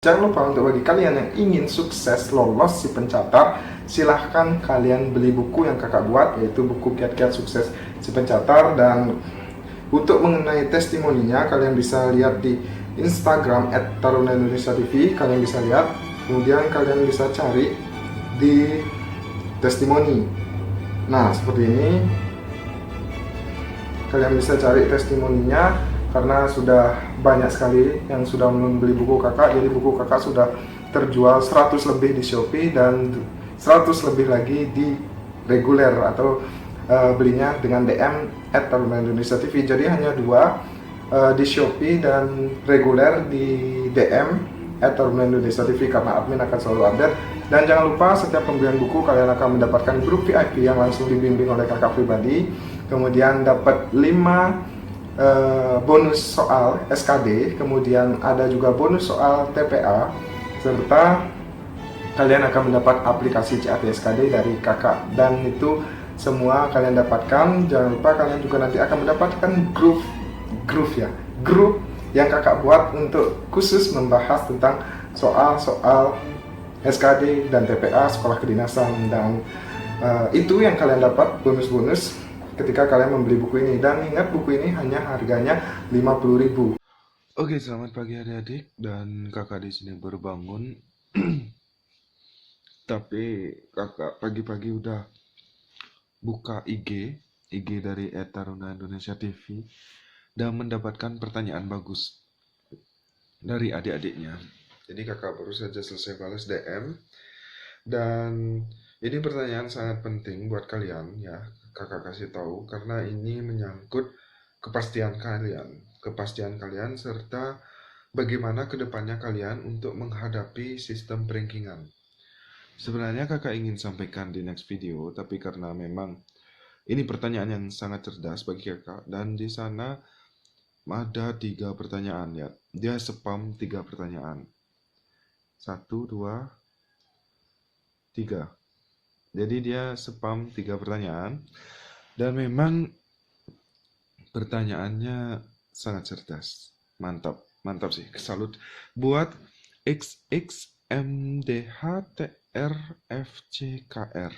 Jangan lupa untuk bagi kalian yang ingin sukses lolos si pencatat, silahkan kalian beli buku yang kakak buat, yaitu buku Kiat-Kiat Sukses si Pencatat. Dan untuk mengenai testimoninya, kalian bisa lihat di Instagram @taruna_indonesia_tv, kalian bisa lihat. Kemudian kalian bisa cari di testimoni. Nah, seperti ini. Kalian bisa cari testimoninya karena sudah banyak sekali yang sudah membeli buku kakak. Jadi buku kakak sudah terjual 100 lebih di Shopee dan 100 lebih lagi di reguler atau belinya dengan DM @taruna_indonesia_tv. Jadi hanya dua, di Shopee dan reguler di DM @taruna_indonesia_tv, karena admin akan selalu update. Dan jangan lupa setiap pembelian buku kalian akan mendapatkan grup VIP yang langsung dibimbing oleh kakak pribadi. Kemudian dapat 5 bonus soal SKD, kemudian ada juga bonus soal TPA, serta kalian akan mendapat aplikasi CAT SKD dari kakak. Dan itu semua kalian dapatkan. Jangan lupa kalian juga nanti akan mendapatkan grup yang kakak buat untuk khusus membahas tentang soal-soal SKD dan TPA sekolah kedinasan. Dan itu yang kalian dapat bonus-bonus ketika kalian membeli buku ini. Dan ingat, buku ini hanya harganya 50.000. Oke, selamat pagi adik-adik, dan kakak di sini baru bangun. Tapi kakak pagi-pagi udah buka IG dari @taruna Indonesia TV dan mendapatkan pertanyaan bagus dari adik-adiknya. Jadi kakak baru saja selesai balas DM, dan ini pertanyaan sangat penting buat kalian ya. Kakak kasih tahu karena ini menyangkut kepastian kalian serta bagaimana kedepannya kalian untuk menghadapi sistem perankingan. Sebenarnya kakak ingin sampaikan di next video, tapi karena memang ini pertanyaan yang sangat cerdas bagi kakak, dan di sana ada 3 pertanyaan ya. Dia spam 3 pertanyaan. 1, 2, 3. Jadi dia spam 3 pertanyaan, dan memang pertanyaannya sangat cerdas. Mantap sih, salut buat XXMDHTRFCKR.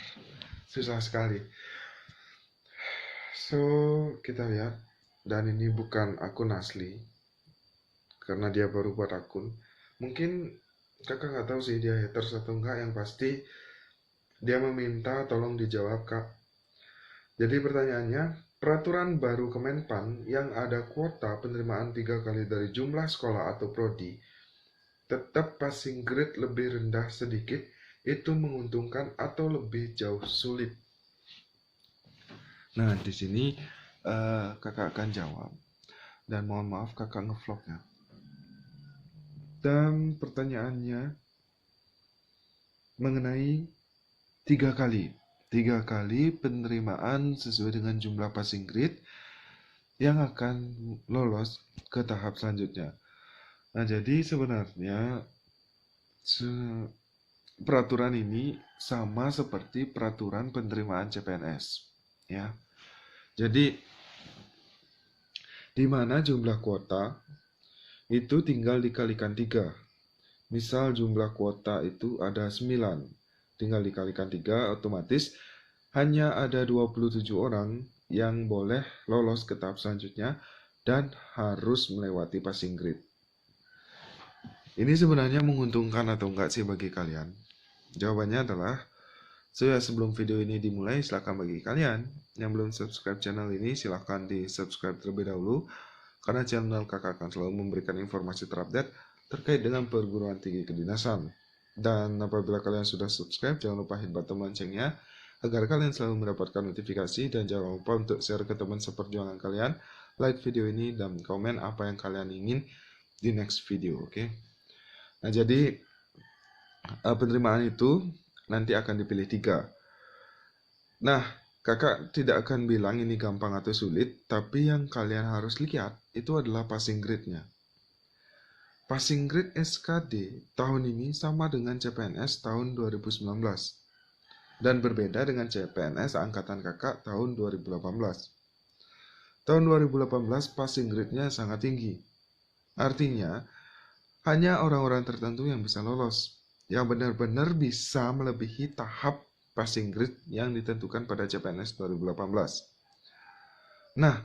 Susah sekali. So, kita lihat. Dan ini bukan akun asli, karena dia baru buat akun. Mungkin kakak nggak tahu sih dia haters atau enggak, yang pasti dia meminta tolong dijawab kak. Jadi pertanyaannya, peraturan baru Kemenpan yang ada kuota penerimaan 3 kali dari jumlah sekolah atau prodi, tetap passing grade lebih rendah sedikit, itu menguntungkan atau lebih jauh sulit? Nah, di sini kakak akan jawab. Dan mohon maaf kakak ngevlognya. Dan pertanyaannya mengenai 3 kali penerimaan sesuai dengan jumlah passing grade yang akan lolos ke tahap selanjutnya. Nah, jadi sebenarnya peraturan ini sama seperti peraturan penerimaan CPNS ya. Jadi di mana jumlah kuota itu tinggal dikalikan 3. Misal jumlah kuota itu ada 9, tinggal dikalikan 3, otomatis hanya ada 27 orang yang boleh lolos ke tahap selanjutnya dan harus melewati passing grade. Ini sebenarnya menguntungkan atau enggak sih bagi kalian? Jawabannya adalah, sebelum video ini dimulai, silahkan bagi kalian yang belum subscribe channel ini, silahkan di subscribe terlebih dahulu, karena channel kakak akan selalu memberikan informasi terupdate terkait dengan perguruan tinggi kedinasan. Dan apabila kalian sudah subscribe, jangan lupa hit button loncengnya agar kalian selalu mendapatkan notifikasi, dan jangan lupa untuk share ke teman seperjuangan kalian, like video ini, dan komen apa yang kalian ingin di next video, oke? Nah, jadi penerimaan itu nanti akan dipilih 3. Nah, kakak tidak akan bilang ini gampang atau sulit, tapi yang kalian harus lihat itu adalah passing grade-nya. Passing grade SKD tahun ini sama dengan CPNS tahun 2019 dan berbeda dengan CPNS angkatan kakak tahun 2018. Tahun 2018 passing grade-nya sangat tinggi. Artinya hanya orang-orang tertentu yang bisa lolos, yang benar-benar bisa melebihi tahap passing grade yang ditentukan pada CPNS 2018. Nah,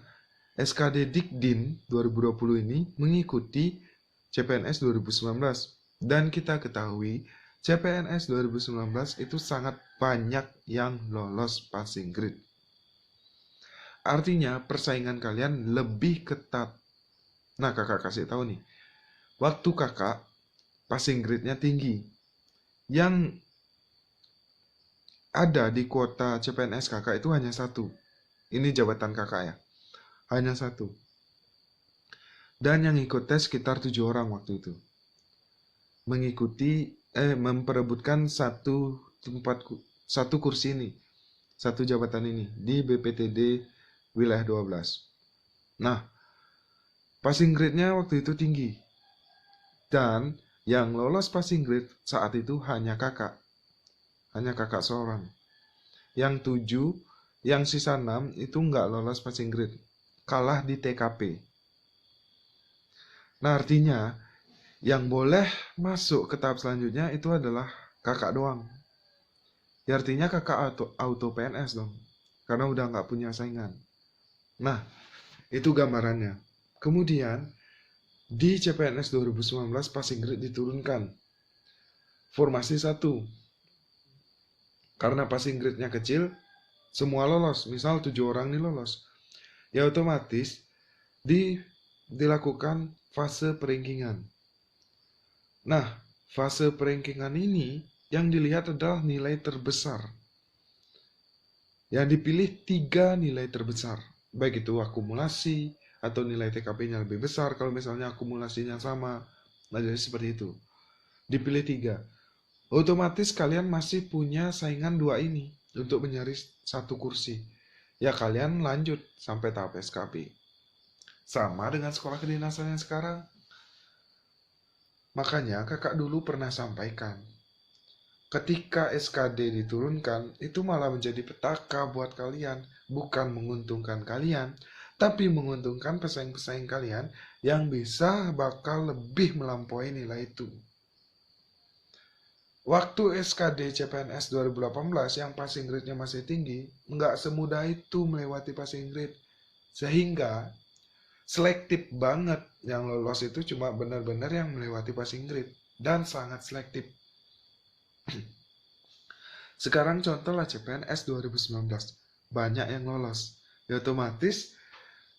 SKD Dikdin 2020 ini mengikuti CPNS 2019, dan kita ketahui CPNS 2019 itu sangat banyak yang lolos passing grade. Artinya persaingan kalian lebih ketat. Nah, kakak kasih tahu nih, waktu kakak passing grade-nya tinggi, yang ada di kuota CPNS kakak itu hanya satu. Ini jabatan kakak ya, hanya satu. Dan yang ikut tes sekitar 7 orang waktu itu. Memperebutkan satu kursi ini, satu jabatan ini di BPTD wilayah 12. Nah, passing grade-nya waktu itu tinggi. Dan yang lolos passing grade saat itu hanya kakak. Hanya kakak seorang. Yang 7, yang sisa 6 itu nggak lolos passing grade. Kalah di TKP. Nah, artinya yang boleh masuk ke tahap selanjutnya itu adalah kakak doang. Ya, artinya kakak auto PNS dong. Karena udah nggak punya saingan. Nah, itu gambarannya. Kemudian, di CPNS 2019 passing grade diturunkan. Formasi 1. Karena passing grade-nya kecil, semua lolos. Misal 7 orang ini lolos. Ya otomatis dilakukan fase perankingan. Nah, fase perankingan ini yang dilihat adalah nilai terbesar. Yang dipilih 3 nilai terbesar. Baik itu akumulasi atau nilai TKP-nya lebih besar kalau misalnya akumulasinya sama. Nah, jadi seperti itu. Dipilih 3. Otomatis kalian masih punya saingan 2 ini untuk menyaris 1 kursi. Ya kalian lanjut sampai tahap SKP. Sama dengan sekolah kedinasan yang sekarang. Makanya kakak dulu pernah sampaikan, ketika SKD diturunkan, itu malah menjadi petaka buat kalian. Bukan menguntungkan kalian, tapi menguntungkan pesaing-pesaing kalian yang bisa bakal lebih melampaui nilai itu. Waktu SKD CPNS 2018 yang passing grade-nya masih tinggi, nggak semudah itu melewati passing grade. Sehingga selektif banget, yang lolos itu cuma benar-benar yang melewati passing grade. Dan sangat selektif. Sekarang contohlah CPNS 2019. Banyak yang lolos. Ya otomatis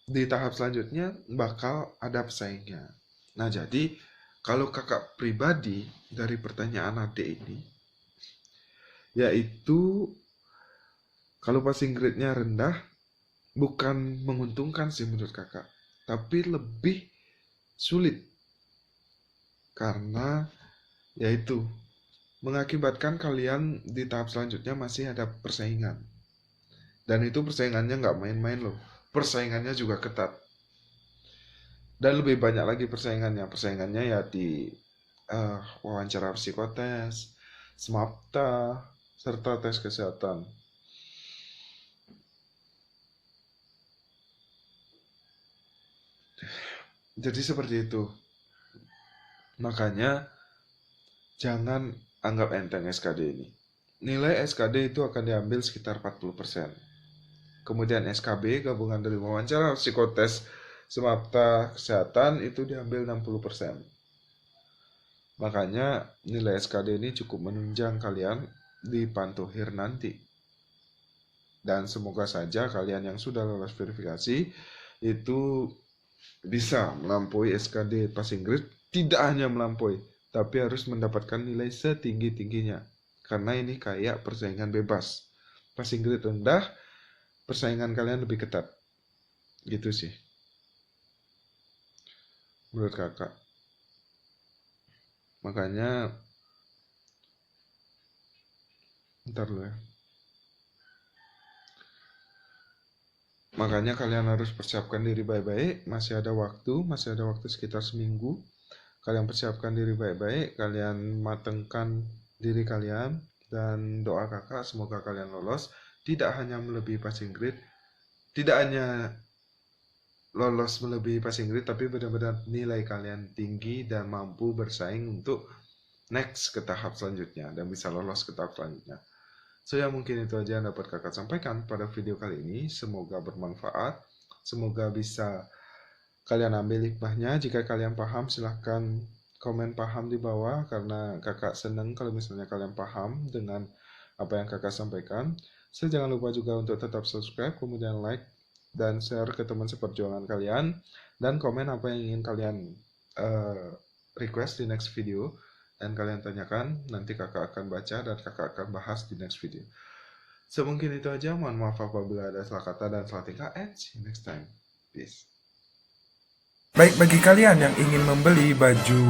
di tahap selanjutnya bakal ada pesaingnya. Nah, jadi kalau kakak pribadi dari pertanyaan adik ini, yaitu kalau passing grade-nya rendah, bukan menguntungkan sih menurut kakak, tapi lebih sulit. Karena yaitu mengakibatkan kalian di tahap selanjutnya masih ada persaingan. Dan itu persaingannya nggak main-main loh. Persaingannya juga ketat. Dan lebih banyak lagi persaingannya. Persaingannya ya di wawancara psikotes, SMAPTA, serta tes kesehatan. Jadi seperti itu. Makanya jangan anggap enteng SKD ini. Nilai SKD itu akan diambil sekitar 40%. Kemudian SKB, gabungan dari wawancara, psikotes, SMAPTA, kesehatan, itu diambil 60%. Makanya nilai SKD ini cukup menunjang kalian di Pantohir nanti. Dan semoga saja kalian yang sudah lolos verifikasi itu bisa melampaui SKD passing grade. Tidak hanya melampaui, tapi harus mendapatkan nilai setinggi-tingginya. Karena ini kayak persaingan bebas. Passing grade rendah, persaingan kalian lebih ketat. Gitu sih. Menurut kakak. Makanya, ntar dulu ya. Makanya kalian harus persiapkan diri baik-baik. Masih ada waktu sekitar seminggu. Kalian persiapkan diri baik-baik, kalian matengkan diri kalian, dan doa kakak semoga kalian lolos. Tidak hanya melebihi passing grade, tidak hanya lolos melebihi passing grade, tapi benar-benar nilai kalian tinggi dan mampu bersaing untuk next ke tahap selanjutnya dan bisa lolos ke tahap selanjutnya. So ya, mungkin itu aja yang dapat kakak sampaikan pada video kali ini. Semoga bermanfaat, semoga bisa kalian ambil hikmahnya. Jika kalian paham, silahkan komen paham di bawah, karena kakak senang kalau misalnya kalian paham dengan apa yang kakak sampaikan. So, jangan lupa juga untuk tetap subscribe, kemudian like dan share ke teman seperjuangan kalian, dan komen apa yang ingin kalian request di next video dan kalian tanyakan. Nanti kakak akan baca dan kakak akan bahas di next video. So, mungkin itu aja. Mohon maaf apabila ada salah kata dan salah tingkah, and see you next time. Peace. Baik, bagi kalian yang ingin membeli baju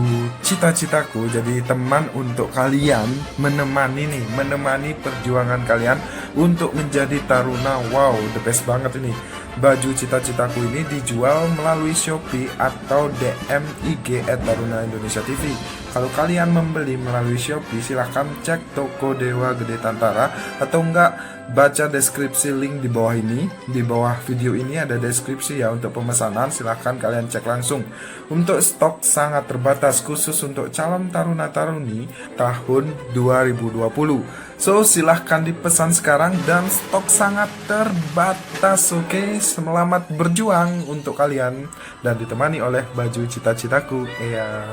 cita-citaku, jadi teman untuk kalian menemani perjuangan kalian untuk menjadi taruna. Wow, the best banget ini. Baju cita-citaku ini dijual melalui Shopee atau DM IG @taruna_indonesia_tv. Kalau kalian membeli melalui Shopee, silahkan cek toko Dewa Gede Tantara, atau enggak baca deskripsi link di bawah ini. Di bawah video ini ada deskripsi ya untuk pemesanan, silahkan kalian cek langsung. Untuk stok sangat terbatas khusus untuk calon taruna-taruni tahun 2020. So, silahkan dipesan sekarang dan stok sangat terbatas. Oke, selamat berjuang untuk kalian dan ditemani oleh baju cita-citaku. Iya.